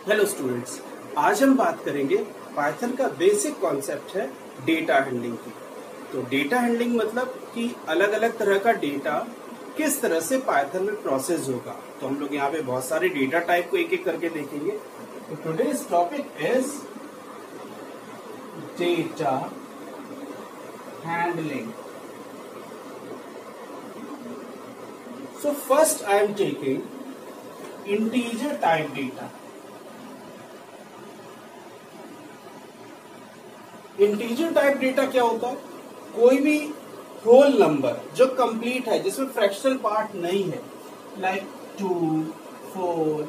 Hello students, आज हम बात करेंगे पाइथन का बेसिक कॉन्सेप्ट है डेटा हैंडलिंग की। तो डेटा हैंडलिंग मतलब कि अलग अलग तरह का डेटा किस तरह से पाइथन में प्रोसेस होगा। तो हम लोग यहाँ पे बहुत सारे डेटा टाइप को एक एक करके देखेंगे। तो today's topic is data handling. So first I am taking integer type data. Integer type data क्या होता है? कोई भी होल नंबर जो कंप्लीट है, जिसमें फ्रैक्शनल पार्ट नहीं है, like 2, 4,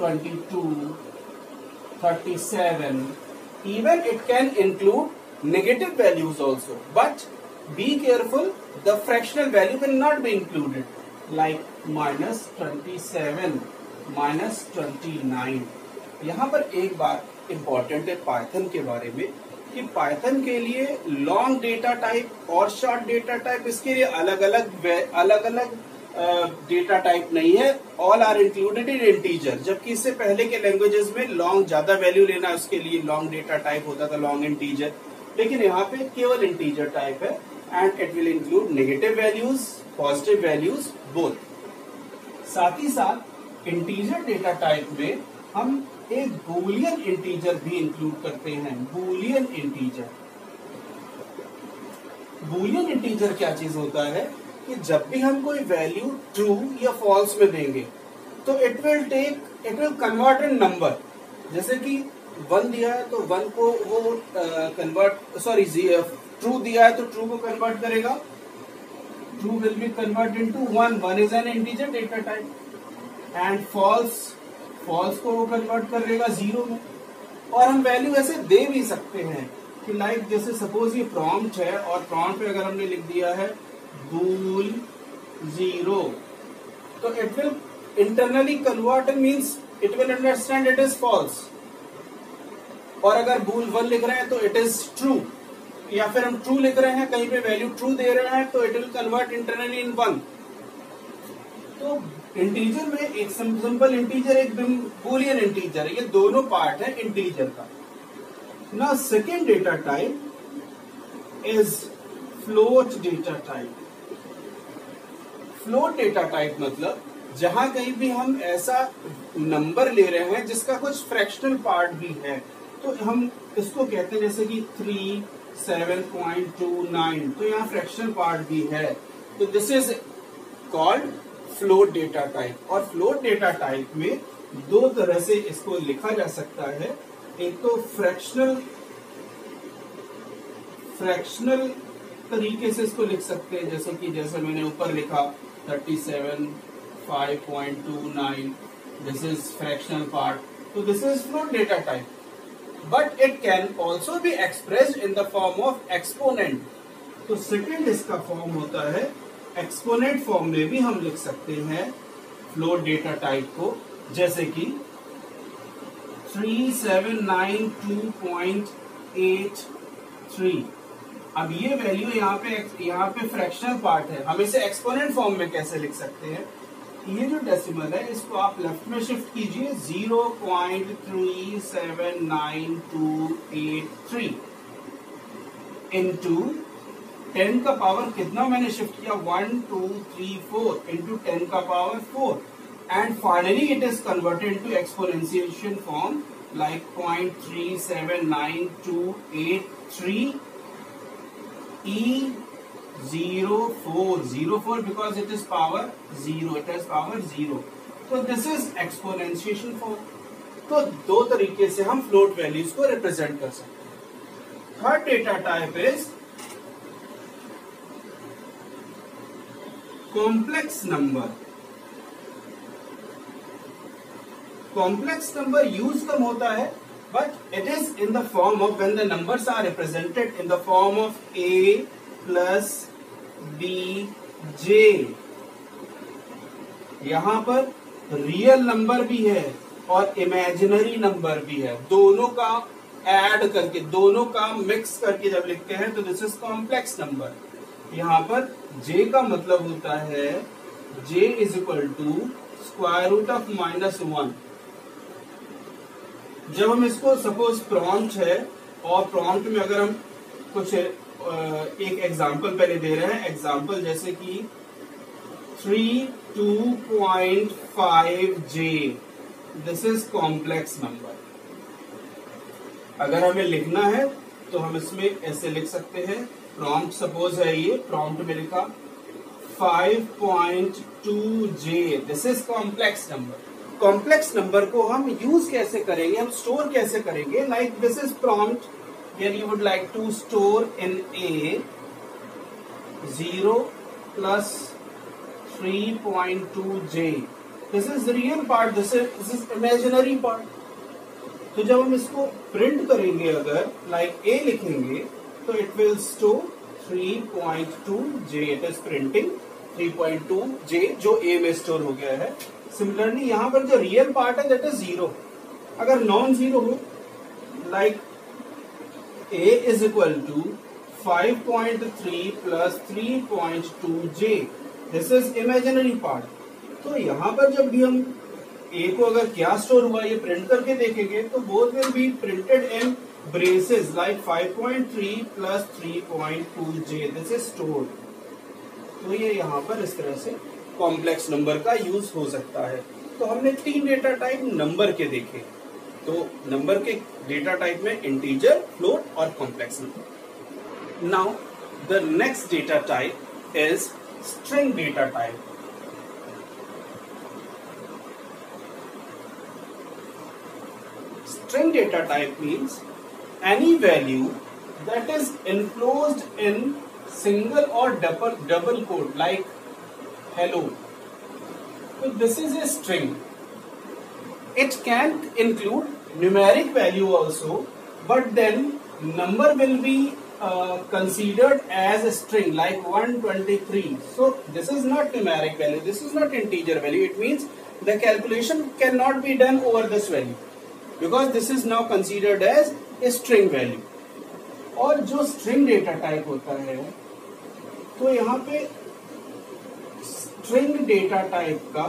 22, 37, even it can include negative values also, but be careful, the fractional value will not be included, like -27, -29। यहाँ पर एक बात इंपॉर्टेंट है पाइथन के बारे में कि पाइथन के लिए लॉन्ग डेटा टाइप और शॉर्ट डेटा टाइप, इसके लिए अलग अलग डेटा टाइप नहीं है। All are included in integer. जबकि इससे पहले के लैंग्वेजेस में लॉन्ग ज्यादा वैल्यू लेना, उसके लिए लॉन्ग डेटा टाइप होता था, लॉन्ग इंटीजर। लेकिन यहाँ पे केवल इंटीजर टाइप है and it will include negative values, positive values, both. साथ ही साथ इंटीजर डेटा टाइप में हम एक बूलियन इंटीजर भी इंक्लूड करते हैं। बूलियन इंटीजर, बूलियन इंटीजर क्या चीज होता है कि जब भी हम कोई वैल्यू ट्रू या फॉल्स में देंगे तो it will convert in number. जैसे कि 1 दिया है तो 1 को वो ट्रू दिया है तो ट्रू को कन्वर्ट करेगा। True will be convert into 1। 1 is an integer data type and false को वो कन्वर्ट कर देगा 0 में। और हम वैल्यू ऐसे दे भी सकते हैं कि लाइक जैसे सपोज ये प्रॉम्प्ट है और प्रॉम्प्ट पे अगर हमने लिख दिया है बूल 0, तो it will internally convert, means it will understand it is false. और अगर बूल 1 लिख रहे हैं तो इट इज ट्रू, या फिर हम ट्रू लिख रहे हैं, कहीं पे वैल्यू ट्रू दे रहे हैं तो इट विल कन्वर्ट इंटरनली इन 1। तो इंटीजर में एक सिंपल इंटीजर, एक बूलियन इंटीजर, ये दोनों पार्ट है इंटीजर का। ना second data type is float data type. Float data type मतलब जहां कहीं भी हम ऐसा नंबर ले रहे हैं जिसका कुछ फ्रैक्शनल पार्ट भी है, तो हम इसको कहते हैं जैसे कि 3, 7.29, तो यहाँ फ्रैक्शनल पार्ट भी है, तो this is called float data type. और फ्लोट डेटा टाइप में दो तरह से इसको लिखा जा सकता है। एक तो फ्रैक्शनल तरीके से इसको लिख सकते हैं, जैसे मैंने ऊपर लिखा 37, 5.29, दिस इज फ्रैक्शनल पार्ट, तो this is float data type. But it can also be expressed in the form of exponent. तो सेकेंड इसका फॉर्म होता है एक्सपोनेंट फॉर्म में भी हम लिख सकते हैं फ्लोट डेटा टाइप को, जैसे कि 3792.83। अब ये वैल्यू यहाँ पे फ्रैक्शनल पार्ट है, हम इसे एक्सपोनेंट फॉर्म में कैसे लिख सकते हैं? ये जो डेसिमल है इसको आप लेफ्ट में शिफ्ट कीजिए, 0.379283 इंटू 10 का पावर कितना मैंने शिफ्ट किया, 1, 2, 3, 4 इंटू 10 का power 4, and finally it is converted into exponential form like 0.379283 E04 because it is power 0, it has power 0, so this is exponentiation form। तो दो तरीके से हम फ्लोट वैल्यूज को रिप्रेजेंट कर सकते हैं। Third data type is complex number. Complex number use कम होता है, but it is in the form of when the numbers are represented in the form of a plus b j। यहां पर real number भी है और imaginary number भी है, दोनों का ऐड करके, दोनों का मिक्स करके जब लिखते हैं तो दिस इज कॉम्प्लेक्स नंबर। यहाँ पर j का मतलब होता है j is equal to square root of -1। जब हम इसको सपोज प्रॉम्प्ट है और प्रॉम्प्ट में अगर हम कुछ एक एग्जांपल पहले दे रहे हैं, एग्जांपल जैसे कि 32.5J, this is complex number. अगर हमें लिखना है तो हम इसमें ऐसे लिख सकते हैं, प्रॉम्प्ट सपोज है ये, प्रॉम्प्ट में लिखा 5.2J, this is complex number. Complex number को हम यूज कैसे करेंगे, हम स्टोर कैसे करेंगे, like this is prompt, here you would like to store in A 0 plus 3.2J, this is real part, this is imaginary part. तो जब हम इसको प्रिंट करेंगे, अगर लाइक A लिखेंगे तो it will store 3.2J, it is printing 3.2J जो A में स्टोर हो गया है। सिमिलरली यहां पर जो रियल पार्ट है दैट इज 0। अगर नॉन जीरो हो, like A is equal to 5.3 plus 3.2J, this is imaginary part. तो यहां पर जब भी हम A को अगर क्या स्टोर हुआ ये प्रिंट करके देखेंगे तो both will be printed in braces, like 5.3 plus 3.2J, this is stored. तो ये यहाँ पर इस तरह से कॉम्प्लेक्स नंबर का यूज हो सकता है। तो हमने 3 डेटा टाइप नंबर के देखे। तो नंबर के डेटा टाइप में इंटीजर, फ्लोट और complex number. Now the next data type is string data type. String data type means any value that is enclosed in single or double quote, like hello. So this is a string. It can include numeric value also, but then number will be considered as a string, like 123. So this is not numeric value, this is not integer value. It means the calculation cannot be done over this value, because this is now considered as a string value. और जो string data type होता है, तो यहाँ पे string data type का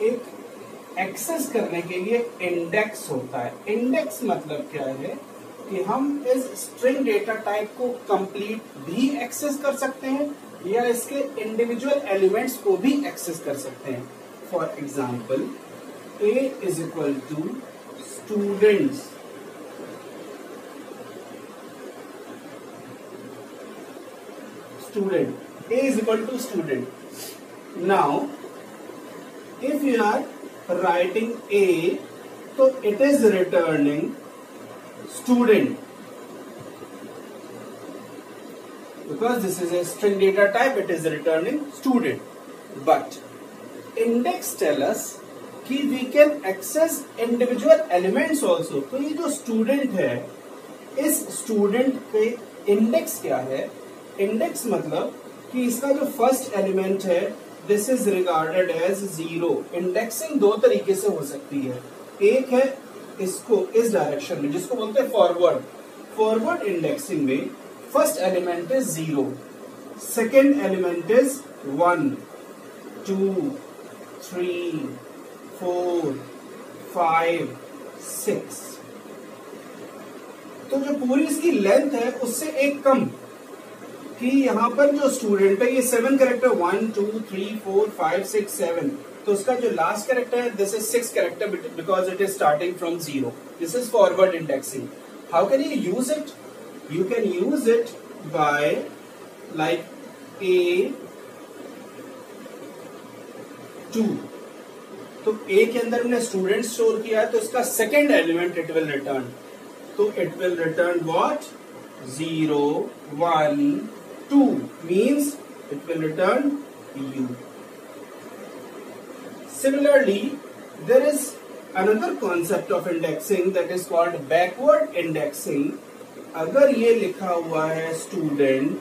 एक access करने के लिए इंडेक्स होता है। इंडेक्स मतलब क्या है कि हम इस string data type को कंप्लीट भी एक्सेस कर सकते हैं या इसके इंडिविजुअल एलिमेंट्स को भी एक्सेस कर सकते हैं। For example, A is equal to students, A is equal to student. Now if you are writing A, so it is returning student, because this is a string data type, it is returning student. But index tell us कि we can access individual elements also। तो ये जो student है, इस student के index क्या है? Index मतलब कि इसका जो फर्स्ट एलिमेंट है this is regarded as 0। Indexing दो तरीके से हो सकती है। एक है इसको इस डायरेक्शन में, जिसको बोलते हैं फॉरवर्ड। फॉरवर्ड इंडेक्सिंग में first element is 0, second element is 1, 2, 3, 4, 5, 6। तो जो पूरी इसकी लेंथ है उससे एक कम, कि यहाँ पर जो स्टूडेंट है ये 7 कैरेक्टर, 1, 2, 3, 4, 5, 6, 7। तो उसका जो लास्ट कैरेक्टर है this is 6 character, because it is starting from 0। This is forward indexing. How can you use it? You can use it by like A2। तो A के अंदर हमने स्टूडेंट स्टोर किया है, तो इसका second element it will return. तो it will return what? 0, 1, 2 means it will return U. Similarly, there is another concept of indexing that is called backward indexing. अगर ये लिखा हुआ है student,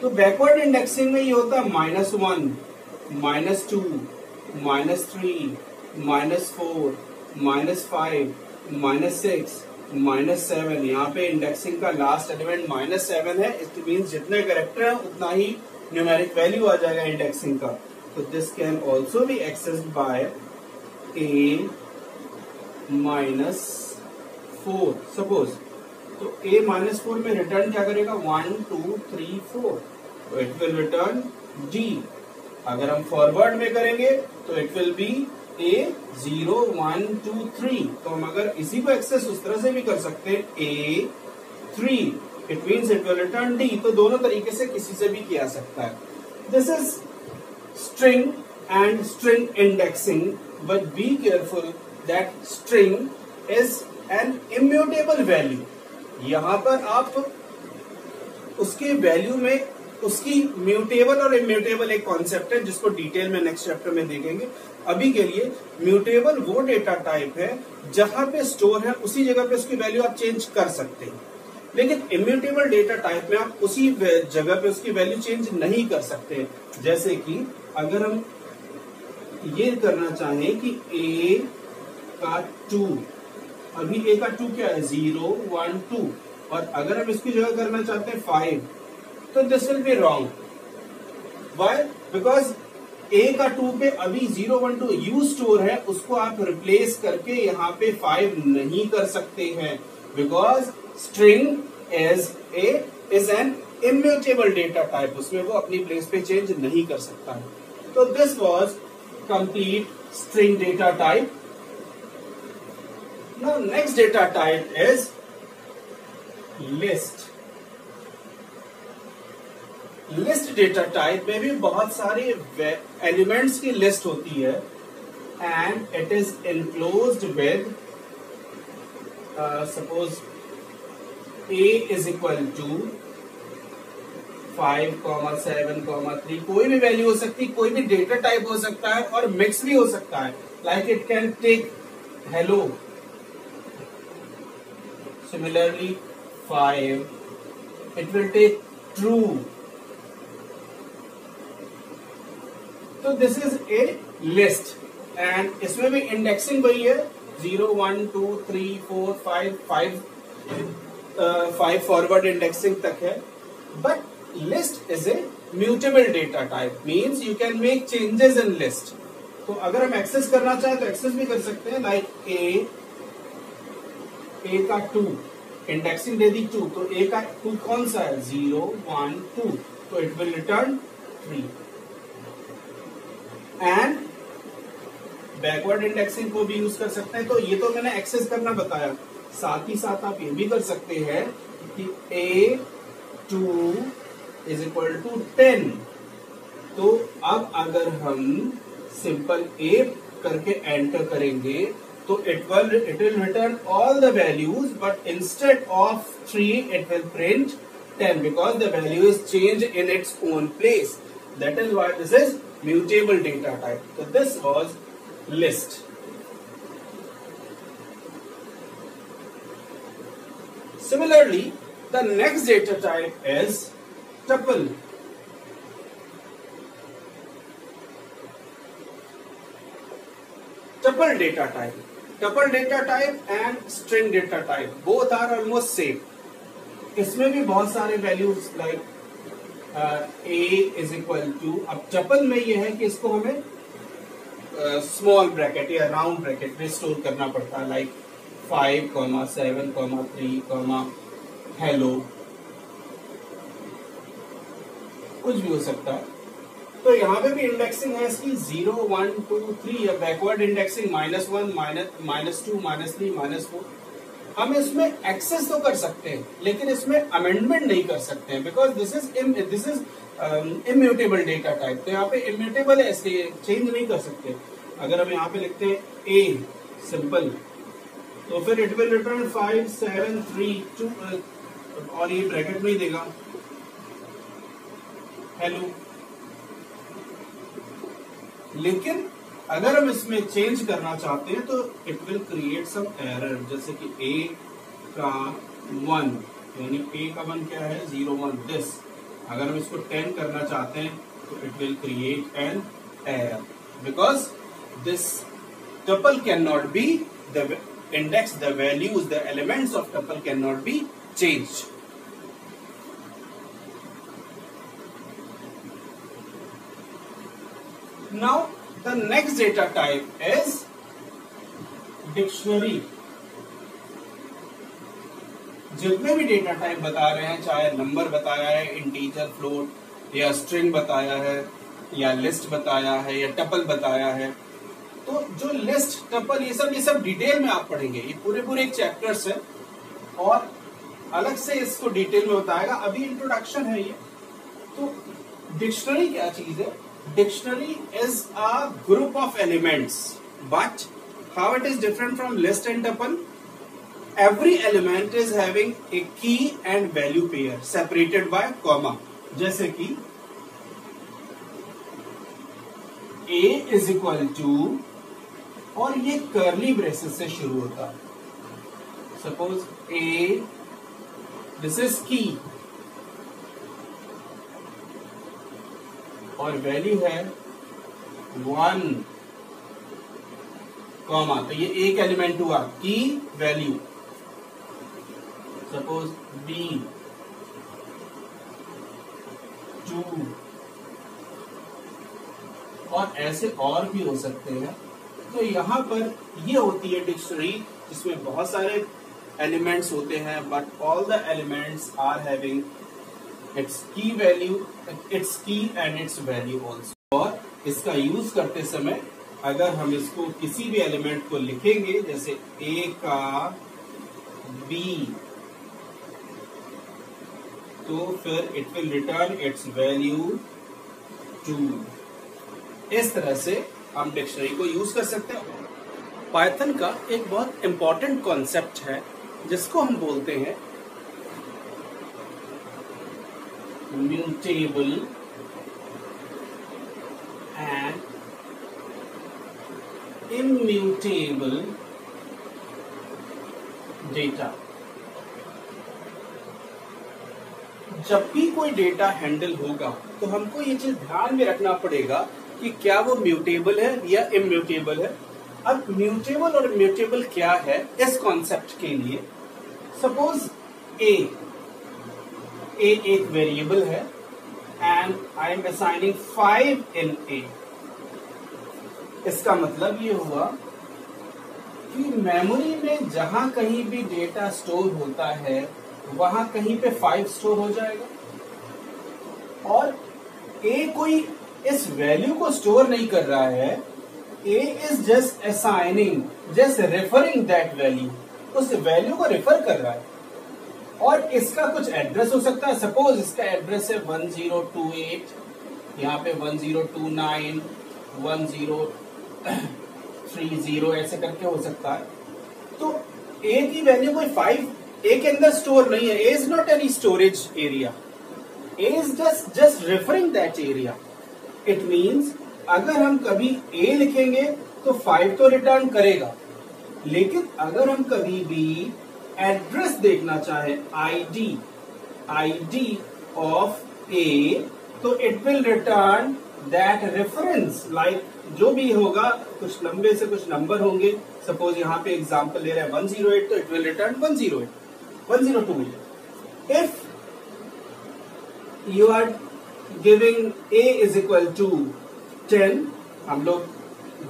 तो backward indexing में ये होता है -1, -2, -3, -4, -5, -6, -7। यहाँ पे इंडेक्सिंग का लास्ट एलिमेंट -7 है। इट मीन्स जितने कैरेक्टर है उतना ही न्यूमेरिक वैल्यू आ जाएगा इंडेक्सिंग का। तो this can also be accessed by A2। -4 suppose, तो a -4 में रिटर्न क्या करेगा 1 2 3 4, तो इट विल रिटर्न d। अगर हम फॉरवर्ड में करेंगे तो इट विल बी a 0 1 2 3। तो हम अगर इसी को एक्सेस उस तरह से भी कर सकते हैं a 3, it means it will return d। तो दोनों तरीके से किसी से भी किया सकता है। This is string and string indexing, but be careful that string is an immutable value। यहां पर आप उसके वैल्यू में उसकी म्यूटेबल और इम्यूटेबल एक कॉन्सेप्ट है जिसको डिटेल में नेक्स्ट चैप्टर में देखेंगे। अभी के लिए म्यूटेबल वो डेटा टाइप है जहां पे स्टोर है उसी जगह पे उसकी वैल्यू आप चेंज कर सकते हैं, लेकिन इम्यूटेबल डेटा टाइप में आप उसी जगह पे उसकी वैल्यू चेंज नहीं कर सकते। जैसे कि अगर हम ये करना चाहें कि a का 2, अभी a का 2 क्या है 0 1 2, और अगर हम इसकी जगह करना चाहते हैं 5, तो this will be wrong. Why? Because a का 2 पे अभी 0 1 2 यू स्टोर है, उसको आप रिप्लेस करके यहाँ पे 5 नहीं कर सकते हैं, because string is an immutable data type, उसमें वो अपनी प्लेस पे चेंज नहीं कर सकता है। तो this was complete string data type. Now next data type is list. List data type में भी बहुत सारे एलिमेंट्स की लिस्ट होती है and it is enclosed with suppose a is equal to 5, 7, 3, कोई भी वैल्यू हो सकती है, कोई भी डेटा टाइप हो सकता है और मिक्स भी हो सकता है। Like it can take hello, similarly 5, it will take true. तो this is a list and इसमें भी इंडेक्सिंग वही है 0 1 2 3 4 5 फॉरवर्ड इंडेक्सिंग तक है। But list is a mutable data type, means you can make changes in list. तो अगर हम एक्सेस करना चाहें तो एक्सेस भी कर सकते हैं। लाइक a का 2 इंडेक्सिंग दे दी 2, तो a का 2 कौन सा है 0 1 2, तो it will return 3। And backward indexing को भी यूज कर सकते हैं। तो ये तो मैंने एक्सेस करना बताया, साथ ही साथ आप ये भी कर सकते हैं कि a2 इज इक्वल टू 10। तो अब अगर हम सिंपल a करके एंटर करेंगे तो it will return all the values, but instead of 3 it will print 10 because the value is change in its own place. That is why this is mutable data type. तो this was list. Similarly, the next data type is tuple. Tuple data type. Tuple data type and string data type both are almost same. इसमें भी बहुत सारे values like a is equal to, अब tuple में ये है कि इसको हमें स्मॉल ब्रैकेट या राउंड ब्रैकेट में स्टोर करना पड़ता है। लाइक 5, 7, 3, हेलो, कुछ भी हो सकता है। तो यहाँ पे भी इंडेक्सिंग है इसकी 0 1 2 3 या बैकवर्ड इंडेक्सिंग -1 -2 -3 -4। हम इसमें एक्सेस तो कर सकते हैं लेकिन इसमें अमेंडमेंट नहीं कर सकते हैं because this is immutable data type. तो यहाँ पे इम्यूटेबल है इसलिए चेंज नहीं कर सकते। अगर हम यहाँ पे लिखते हैं a सिंपल, तो फिर इट विल रिटर्न 5 7 3 2 और ये ब्रैकेट में ही देगा हेलो। लेकिन अगर हम इसमें चेंज करना चाहते हैं तो it will create some error, जैसे कि a का 1 यानी a का 1 क्या है 0 1 दिस। अगर हम इसको 10 करना चाहते हैं तो it will create an error because this tuple cannot be the index, the values, the elements of tuple cannot be changed. Now the next data type is dictionary जितने भी डेटा टाइप बता रहे हैं, चाहे नंबर बताया है, integer, float या string बताया है या लिस्ट बताया है या टपल बताया है, तो जो लिस्ट, टपल, ये सब डिटेल में आप पढ़ेंगे। ये पूरे एक चैप्टर्स है और अलग से इसको डिटेल में बताएगा। अभी इंट्रोडक्शन है ये। तो डिक्शनरी क्या चीज है? Dictionary is a group of elements, but how it is different from list and tuple? Every element is having a key and value pair separated by comma. जैसे कि A is equal to, और ये curly braces से शुरू होता है। Suppose A, this is की और वैल्यू है 1 कॉमा, तो ये एक एलिमेंट हुआ की वैल्यू। सपोज B 2, और ऐसे और भी हो सकते हैं। तो यहां पर ये होती है डिक्शनरी, जिसमें बहुत सारे एलिमेंट्स होते हैं, but all the elements are having its key value, its key and its value also. और इसका यूज करते समय अगर हम इसको किसी भी एलिमेंट को लिखेंगे, जैसे A का B, तो फिर it will return it's value 2। इस तरह से हम डिक्शनरी को यूज कर सकते हैं। पाइथन का एक बहुत इंपॉर्टेंट कॉन्सेप्ट है जिसको हम बोलते हैं म्यूटेबल एंड इम्यूटेबल डेटा। जब भी कोई डेटा हैंडल होगा तो हमको ये चीज ध्यान में रखना पड़ेगा कि क्या वो म्यूटेबल है या इम्यूटेबल है। अब म्यूटेबल और इम्यूटेबल क्या है इस कॉन्सेप्ट के लिए, सपोज ए एक वेरिएबल है एंड आई एम असाइनिंग 5 इन ए। इसका मतलब ये हुआ कि मेमोरी में जहां कहीं भी डेटा स्टोर होता है वहां कहीं पे 5 स्टोर हो जाएगा, और ए कोई इस वैल्यू को स्टोर नहीं कर रहा है। A is just assigning, just referring that value, उस वैल्यू को रेफर कर रहा है। और इसका कुछ एड्रेस हो सकता है, सपोज इसका एड्रेस है 1028, यहाँ पे 1029, 1030 ऐसे करके हो सकता है। तो ए की वैल्यू कोई 5 ए के अंदर स्टोर नहीं है। A is not any storage area, a is just referring that area. It means अगर हम कभी ए लिखेंगे तो 5 तो रिटर्न करेगा, लेकिन अगर हम कभी भी एड्रेस देखना चाहे, आईडी ऑफ ए, तो it will return that reference, like जो भी होगा, कुछ लंबे से कुछ नंबर होंगे। सपोज यहाँ पे एग्जांपल ले रहा है 108, तो it will return 108, 1028। If you are giving a is equal to 10, हम लोग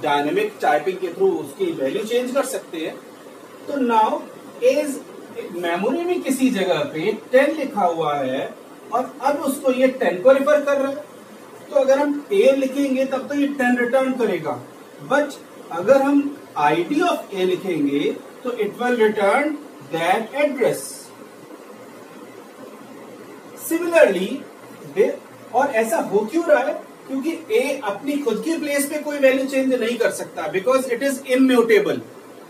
डायनेमिक टाइपिंग के थ्रू उसकी वैल्यू चेंज कर सकते हैं। तो नाउ इज मेमोरी में किसी जगह पे 10 लिखा हुआ है और अब उसको ये 10 को रेफर कर रहा है, तो अगर हम a लिखेंगे तब तो ये 10 रिटर्न करेगा। बट अगर हम आईडी ऑफ a लिखेंगे तो it will return that address. Similarly, और ऐसा हो क्यों रहा है? क्योंकि a अपनी खुद की प्लेस पे कोई वैल्यू चेंज नहीं कर सकता, because it is immutable.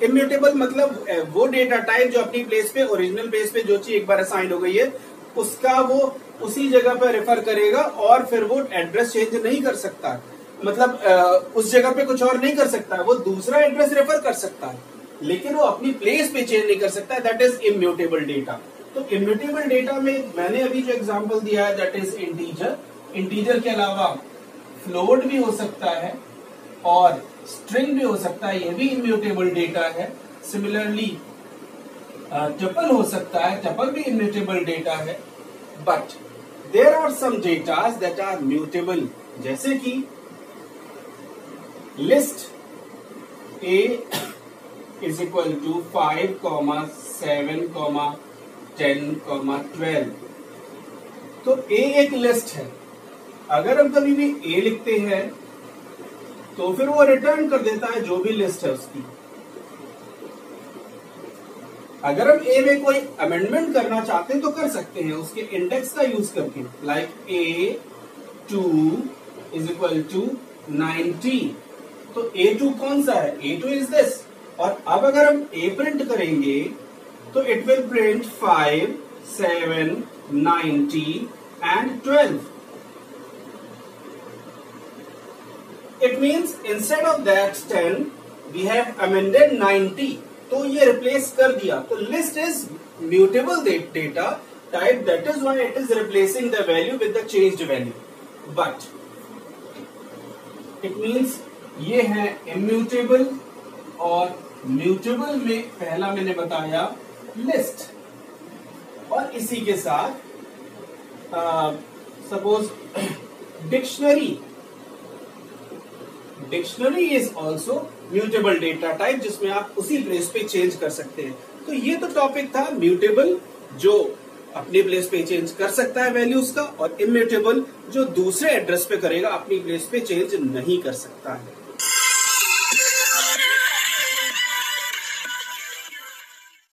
Immutable मतलब वो डेटा टाइप जो अपनी प्लेस पे, ओरिजिनल प्लेस पे जो चीज एक बार असाइन हो गई है उसका वो उसी जगह पे रेफर करेगा और फिर वो एड्रेस चेंज नहीं कर सकता। मतलब उस जगह पे कुछ और नहीं कर सकता, वो दूसरा एड्रेस रेफर कर सकता है, लेकिन वो अपनी प्लेस पे चेंज नहीं कर सकता। That is immutable data. तो इम्यूटेबल डेटा में मैंने अभी जो एग्जांपल दिया है दैट इज इंटीजर। इंटीजर के अलावा फ्लोट भी हो सकता है और स्ट्रिंग भी हो सकता है, यह भी इम्यूटेबल डेटा है। सिमिलरली टपल हो सकता है, टपल भी इम्यूटेबल डेटा है। But there are some datas that are mutable, जैसे कि list. A is equal to 5, 7, 10, 12। तो ए एक लिस्ट है। अगर हम कभी भी ए लिखते हैं तो फिर वो रिटर्न कर देता है जो भी लिस्ट है उसकी। अगर हम ए में कोई अमेंडमेंट करना चाहते हैं तो कर सकते हैं उसके इंडेक्स का यूज करके, like A2 is equal to 90। तो A2 कौन सा है? A2 is this. और अब अगर हम A प्रिंट करेंगे तो it will print 5, 7, 90 and 12। It means instead of that 10 we have amended 90। तो ये रिप्लेस कर दिया। तो list is mutable data type, that is why it is replacing the value with the changed value. But it means ये है immutable और mutable में पहला मैंने बताया लिस्ट। और इसी के साथ suppose dictionary is also mutable data type, जिसमें आप उसी प्लेस पे चेंज कर सकते हैं। तो ये तो टॉपिक था म्यूटेबल, जो अपनी प्लेस पे चेंज कर सकता है वैल्यूज का, और इम्यूटेबल जो दूसरे एड्रेस पे करेगा, अपनी प्लेस पे चेंज नहीं कर सकता है।